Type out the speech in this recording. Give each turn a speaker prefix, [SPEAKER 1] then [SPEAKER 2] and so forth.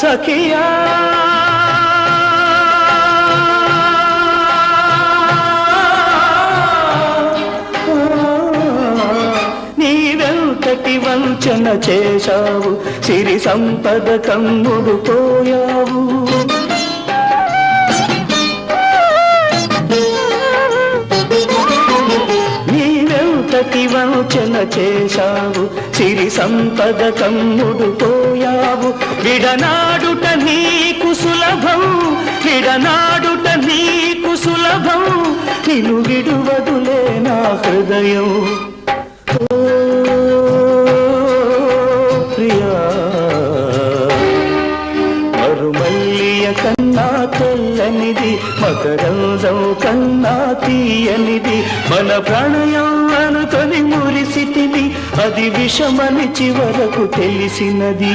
[SPEAKER 1] సఖియా నీవెంతటి వంచన చేశావు సిరి సంపద కమ్ముడు పోయావు వంచన చేశావు సిరి సంపద కమ్ముడు పోయావు విడనాడుట నీకు సులభం విడనాడుట నీకు సులభం నిన్ను విడువదులే నా హృదయం ప్రియా మరుమల్లియ కన్నా తెల్లనిది మకరందం కన్నా తీయనిది మన ప్రణయం అనుకొని మురిసితిని అది విషమని చివరకు తెలిసినది